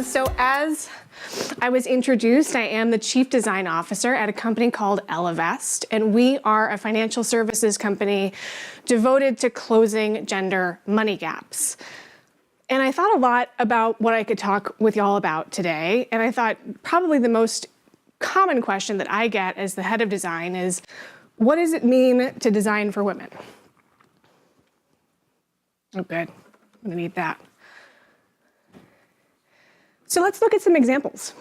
So as I was introduced, I am the Chief Design Officer at a company called Ellevest, and we are a financial services company devoted to closing gender money gaps. And I thought a lot about what I could talk with y'all about today, and I thought probably the most common question that I get as the head of design is, what does it mean to design for women? Oh, good. I'm gonna need that. So let's look at some examples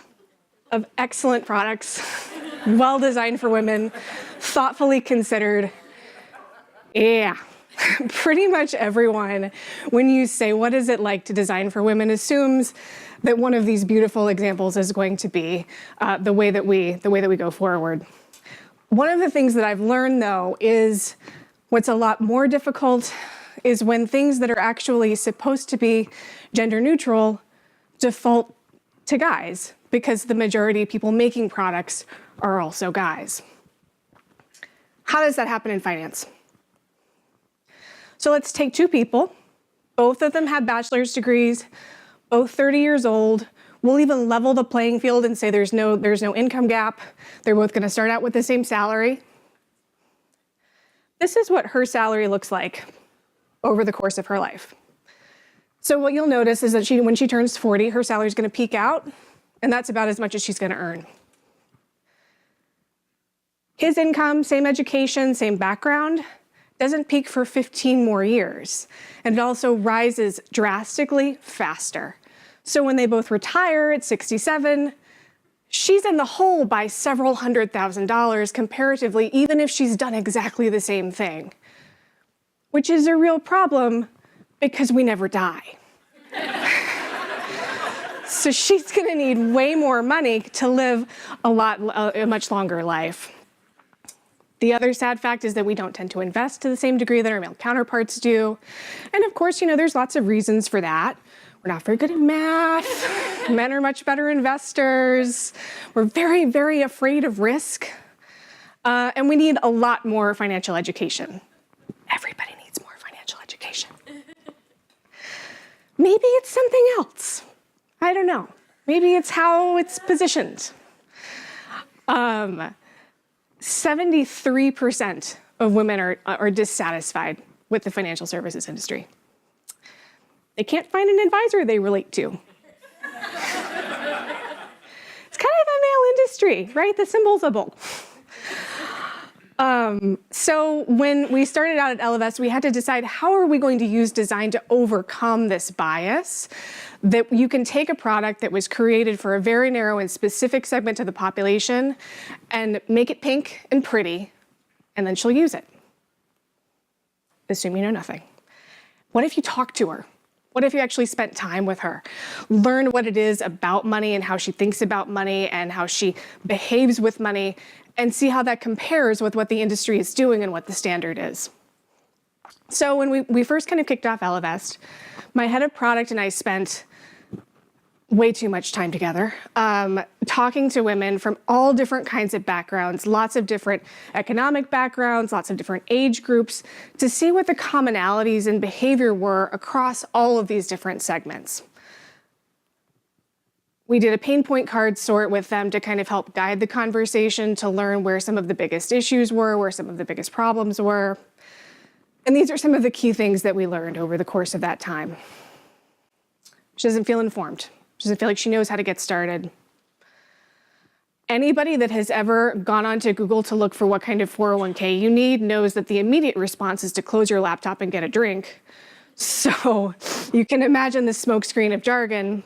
of excellent products, well designed for women, thoughtfully considered. Yeah, pretty much everyone, when you say, what is it like to design for women, assumes that one of these beautiful examples is going to be the way that we go forward. One of the things that I've learned, though, is what's a lot more difficult is when things that are actually supposed to be gender neutral default to guys, because the majority of people making products are also guys. How does that happen in finance? So let's take two people. Both of them have bachelor's degrees, both 30 years old. We'll even level the playing field and say there's no income gap. They're both going to start out with the same salary. This is what her salary looks like over the course of her life. So what you'll notice is that when she turns 40, her salary is going to peak out, and that's about as much as she's going to earn. His income, same education, same background, doesn't peak for 15 more years, and it also rises drastically faster. So when they both retire at 67, she's in the hole by several $100,000 comparatively, even if she's done exactly the same thing, which is a real problem because we never die. So she's gonna need way more money to live a much longer life. The other sad fact is that we don't tend to invest to the same degree that our male counterparts do. And of course, there's lots of reasons for that. We're not very good at math. Men are much better investors. We're very, very afraid of risk. And we need a lot more financial education. Everybody needs more financial education. Maybe it's something else. I don't know. Maybe it's how it's positioned. 73% of women are dissatisfied with the financial services industry. They can't find an advisor they relate to. It's kind of a male industry, right? The symbol's a bull. So when we started out at Ellevest, we had to decide how are we going to use design to overcome this bias, that you can take a product that was created for a very narrow and specific segment of the population and make it pink and pretty, and then she'll use it. Assume you know nothing. What if you talk to her? What if you actually spent time with her? Learn what it is about money and how she thinks about money and how she behaves with money, and see how that compares with what the industry is doing and what the standard is. So when we first kind of kicked off Ellevest, my head of product and I spent way too much time together, talking to women from all different kinds of backgrounds, lots of different economic backgrounds, lots of different age groups, to see what the commonalities in behavior were across all of these different segments. We did a pain point card sort with them to kind of help guide the conversation, to learn where some of the biggest issues were, where some of the biggest problems were. And these are some of the key things that we learned over the course of that time. She doesn't feel informed. She doesn't feel like she knows how to get started. Anybody that has ever gone onto Google to look for what kind of 401k you need knows that the immediate response is to close your laptop and get a drink. So you can imagine the smokescreen of jargon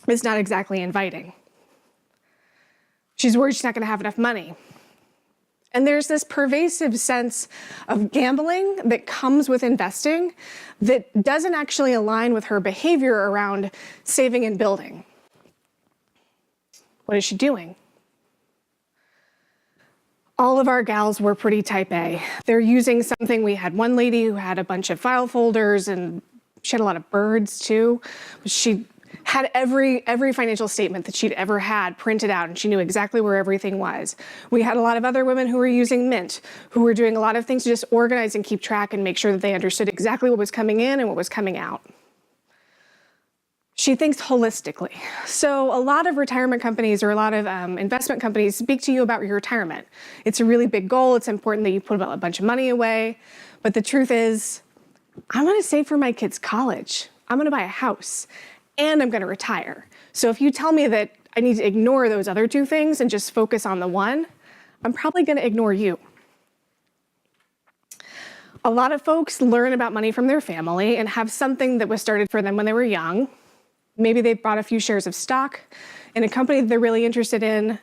is not exactly inviting. She's worried she's not going to have enough money. And there's this pervasive sense of gambling that comes with investing that doesn't actually align with her behavior around saving and building. What is she doing? All of our gals were pretty type A. They're using something. We had one lady who had a bunch of file folders, and she had a lot of birds too. She had every financial statement that she'd ever had printed out, and she knew exactly where everything was. We had a lot of other women who were using Mint, who were doing a lot of things to just organize and keep track and make sure that they understood exactly what was coming in and what was coming out. She thinks holistically. So a lot of retirement companies or a lot of investment companies speak to you about your retirement. It's a really big goal. It's important that you put a bunch of money away. But the truth is, I'm going to save for my kids' college. I'm going to buy a house and I'm going to retire. So if you tell me that I need to ignore those other two things and just focus on the one, I'm probably going to ignore you. A lot of folks learn about money from their family and have something that was started for them when they were young. Maybe they bought a few shares of stock in a company that they're really interested in,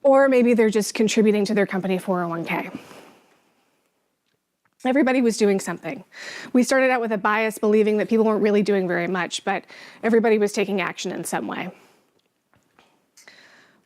or maybe they're just contributing to their company 401k. Everybody was doing something. We started out with a bias believing that people weren't really doing very much, but everybody was taking action in some way.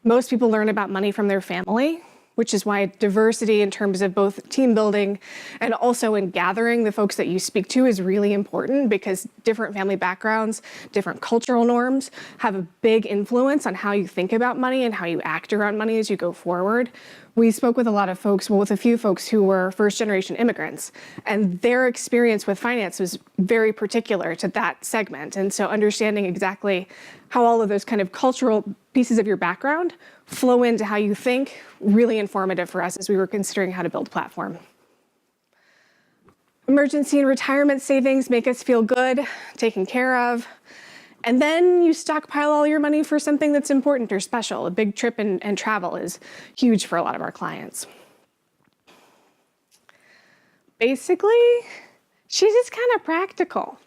Most people learn about money from their family, which is why diversity in terms of both team building and also in gathering the folks that you speak to is really important, because different family backgrounds, different cultural norms have a big influence on how you think about money and how you act around money as you go forward. We spoke with a lot of folks, well, with a few folks who were first-generation immigrants, and their experience with finance was very particular to that segment. And so understanding exactly how all of those kind of cultural pieces of your background flow into how you think, really informative for us as we were considering how to build a platform. Emergency and retirement savings make us feel good, taken care of. And then you stockpile all your money for something that's important or special. A big trip and travel is huge for a lot of our clients. Basically, she's just kind of practical.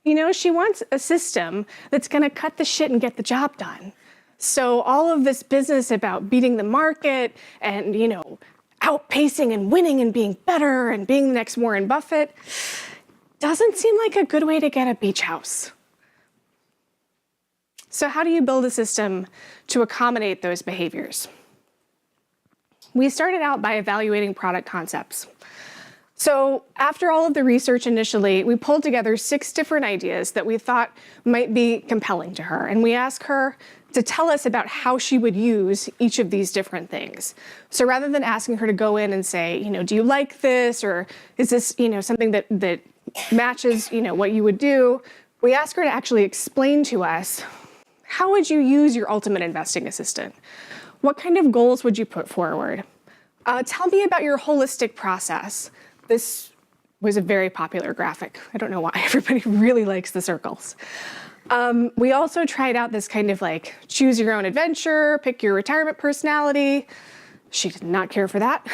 You know, she wants a system that's going to cut the shit and get the job done. So all of this business about beating the market and, you know, outpacing and winning and being better and being the next Warren Buffett doesn't seem like a good way to get a beach house. So how do you build a system to accommodate those behaviors? We started out by evaluating product concepts. So after all of the research initially, we pulled together 6 different ideas that we thought might be compelling to her. And we asked her to tell us about how she would use each of these different things. So rather than asking her to go in and say, you know, do you like this? Or is this, you know, something that matches, you know, what you would do? We asked her to actually explain to us, how would you use your ultimate investing assistant? What kind of goals would you put forward? Tell me about your holistic process. This was a very popular graphic. I don't know why everybody really likes the circles. We also tried out this kind of like choose your own adventure, pick your retirement personality. She did not care for that.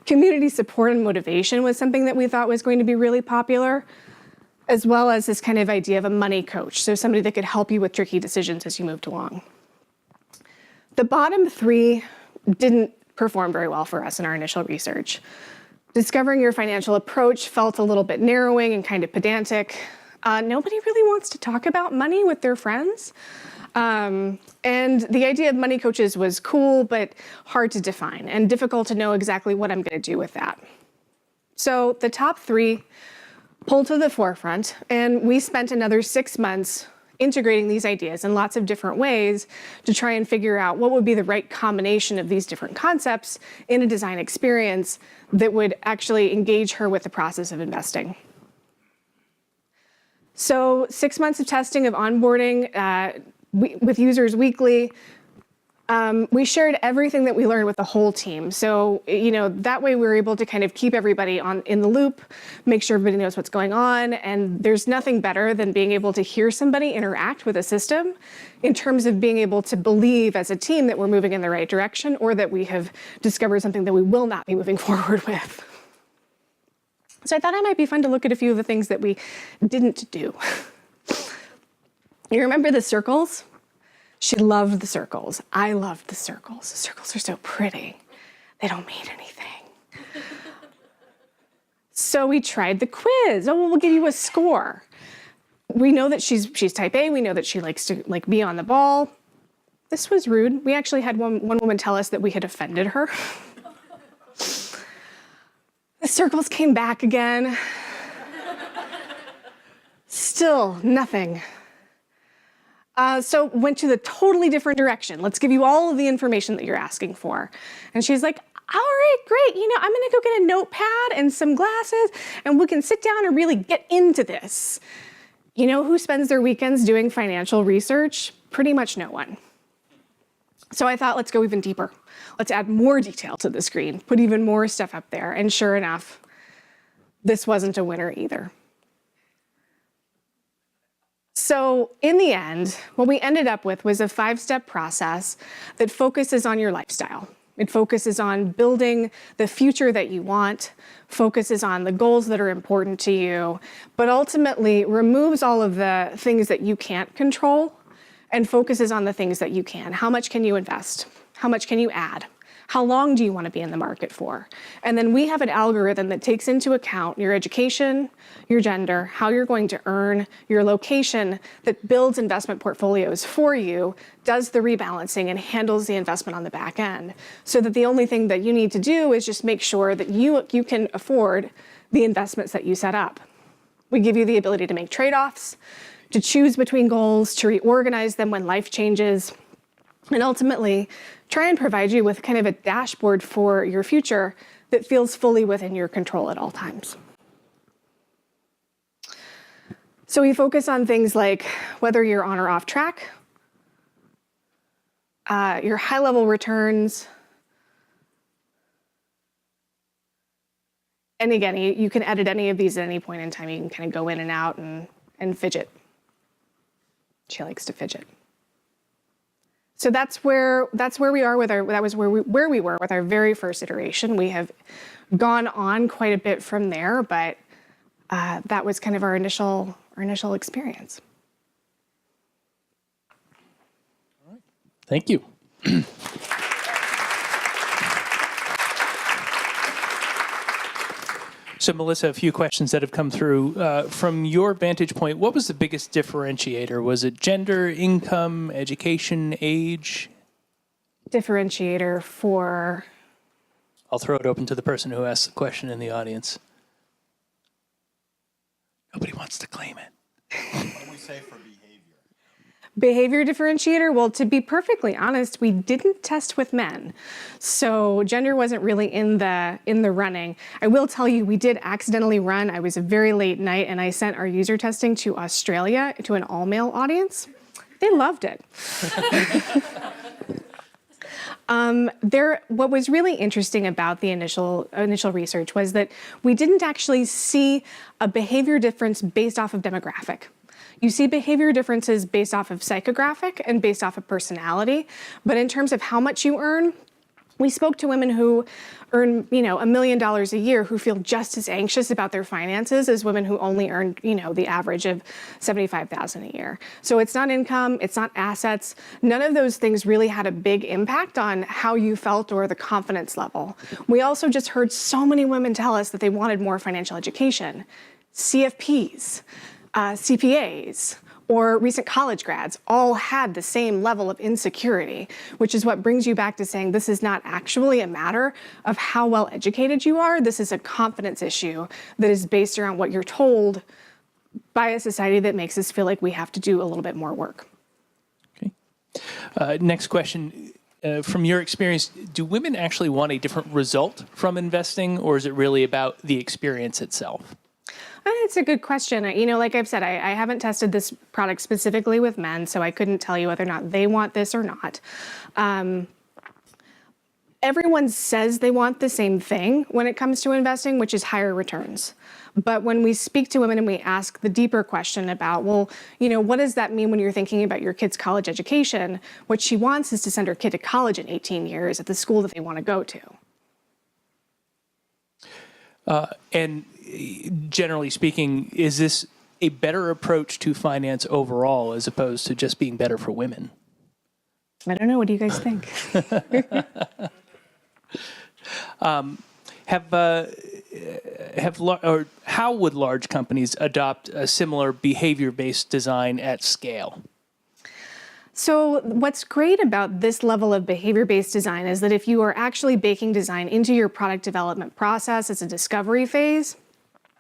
Community support and motivation was something that we thought was going to be really popular, as well as this kind of idea of a money coach, so somebody that could help you with tricky decisions as you moved along. The bottom 3 didn't perform very well for us in our initial research. Discovering your financial approach felt a little bit narrowing and kind of pedantic. Nobody really wants to talk about money with their friends. And the idea of money coaches was cool, but hard to define and difficult to know exactly what I'm going to do with that. So the top 3 pulled to the forefront, and we spent another 6 months integrating these ideas in lots of different ways to try and figure out what would be the right combination of these different concepts in a design experience that would actually engage her with the process of investing. So 6 months of testing, of onboarding with users weekly. We shared everything that we learned with the whole team. So, you know, that way we were able to kind of keep everybody in the loop, make sure everybody knows what's going on. And there's nothing better than being able to hear somebody interact with a system in terms of being able to believe as a team that we're moving in the right direction, or that we have discovered something that we will not be moving forward with. So I thought it might be fun to look at a few of the things that we didn't do. You remember the circles? She loved the circles. I loved the circles. The circles are so pretty. They don't mean anything. So we tried the quiz. Oh, well, we'll give you a score. We know that she's type A. We know that she likes to be on the ball. This was rude. We actually had one woman tell us that we had offended her. The circles came back again. Still nothing. So went to the totally different direction. Let's give you all of the information that you're asking for. And she's like, all right, great. You know, I'm going to go get a notepad and some glasses, and we can sit down and really get into this. You know who spends their weekends doing financial research? Pretty much no one. So I thought, let's go even deeper. Let's add more detail to the screen, put even more stuff up there. And sure enough, this wasn't a winner either. So in the end, what we ended up with was a 5-step process that focuses on your lifestyle. It focuses on building the future that you want, focuses on the goals that are important to you, but ultimately removes all of the things that you can't control and focuses on the things that you can. How much can you invest? How much can you add? How long do you want to be in the market for? And then we have an algorithm that takes into account your education, your gender, how you're going to earn, your location, that builds investment portfolios for you, does the rebalancing, and handles the investment on the back end. So that the only thing that you need to do is just make sure that you can afford the investments that you set up. We give you the ability to make trade-offs, to choose between goals, to reorganize them when life changes, and ultimately try and provide you with kind of a dashboard for your future that feels fully within your control at all times. So we focus on things like whether you're on or off track, your high-level returns, and again, you can edit any of these at any point in time. You can kind of go in and out and fidget. She likes to fidget. So that's where we are with that was where we were with our very first iteration. We have gone on quite a bit from there, but that was kind of our initial experience. All right. Thank you. So Melissa, a few questions that have come through. From your vantage point, what was the biggest differentiator? Was it gender, income, education, age? Differentiator for? I'll throw it open to the person who asked the question in the audience. Nobody wants to claim it. What do we say for behavior? Behavior differentiator? Well, to be perfectly honest, we didn't test with men. So gender wasn't really in the running. I will tell you, we did accidentally run. I was a very late night and I sent our user testing to Australia to an all-male audience. They loved it. What was really interesting about the initial research was that we didn't actually see a behavior difference based off of demographic. You see behavior differences based off of psychographic and based off of personality, but in terms of how much you earn, we spoke to women who earn, $1 million a year who feel just as anxious about their finances as women who only earn, the average of $75,000 a year. So it's not income, it's not assets. None of those things really had a big impact on how you felt or the confidence level. We also just heard so many women tell us that they wanted more financial education, CFPs, CPAs, or recent college grads all had the same level of insecurity, which is what brings you back to saying this is not actually a matter of how well educated you are. This is a confidence issue that is based around what you're told by a society that makes us feel like we have to do a little bit more work. Okay. Next question. From your experience, do women actually want a different result from investing, or is it really about the experience itself? It's a good question. Like I've said, I haven't tested this product specifically with men, so I couldn't tell you whether or not they want this or not. Everyone says they want the same thing when it comes to investing, which is higher returns. But when we speak to women and we ask the deeper question about, well, what does that mean when you're thinking about your kid's college education? What she wants is to send her kid to college in 18 years at the school that they want to go to. And generally speaking, is this a better approach to finance overall as opposed to just being better for women? I don't know. What do you guys think? How would large companies adopt a similar behavior-based design at scale? So what's great about this level of behavior-based design is that if you are actually baking design into your product development process as a discovery phase,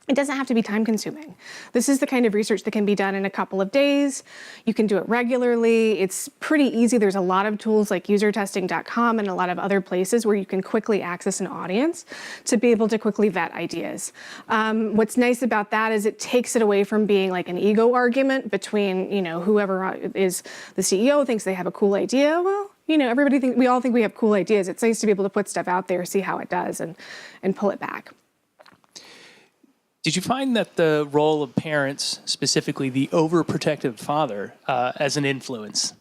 It doesn't have to be time consuming. This is the kind of research that can be done in a couple of days. You can do it regularly. It's pretty easy. There's a lot of tools like usertesting.com and a lot of other places where you can quickly access an audience to be able to quickly vet ideas. What's nice about that is it takes it away from being like an ego argument between, whoever is the CEO thinks they have a cool idea. Well, we all think we have cool ideas. It's nice to be able to put stuff out there, see how it does, and pull it back. Did you find that the role of parents, specifically the overprotective father, as an influence?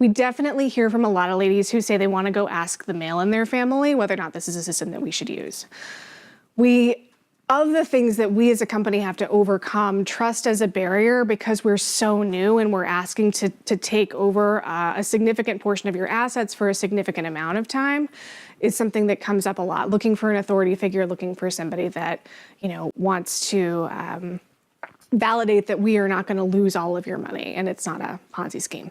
We definitely hear from a lot of ladies who say they want to go ask the male in their family whether or not this is a system that we should use. Of the things that we as a company have to overcome, trust as a barrier because we're so new and we're asking to take over a significant portion of your assets for a significant amount of time is something that comes up a lot. Looking for an authority figure, looking for somebody that, wants to validate that we are not going to lose all of your money and it's not a Ponzi scheme.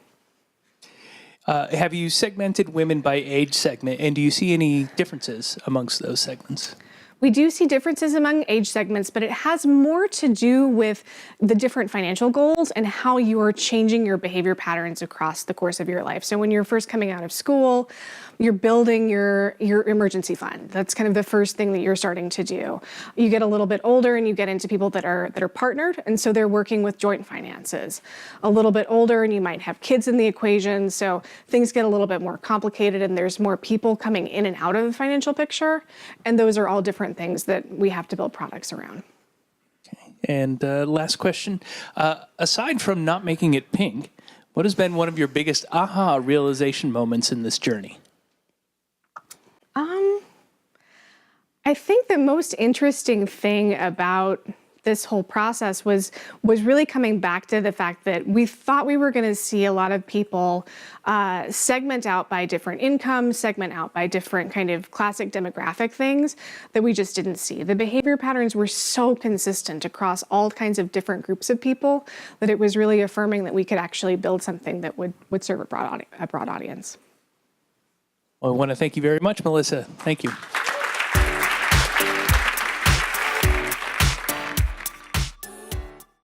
Have you segmented women by age segment, and do you see any differences amongst those segments? We do see differences among age segments, but it has more to do with the different financial goals and how you are changing your behavior patterns across the course of your life. So when you're first coming out of school, you're building your emergency fund. That's kind of the first thing that you're starting to do. You get a little bit older and you get into people that are partnered, and so they're working with joint finances. A little bit older and you might have kids in the equation, so things get a little bit more complicated and there's more people coming in and out of the financial picture, and those are all different things that we have to build products around. Okay. And last question, aside from not making it pink, what has been one of your biggest aha realization moments in this journey? I think the most interesting thing about this whole process was really coming back to the fact that we thought we were going to see a lot of people segment out by different incomes, segment out by different kind of classic demographic things that we just didn't see. The behavior patterns were so consistent across all kinds of different groups of people that it was really affirming that we could actually build something that would serve a broad audience. Well, I want to thank you very much, Melissa. Thank you.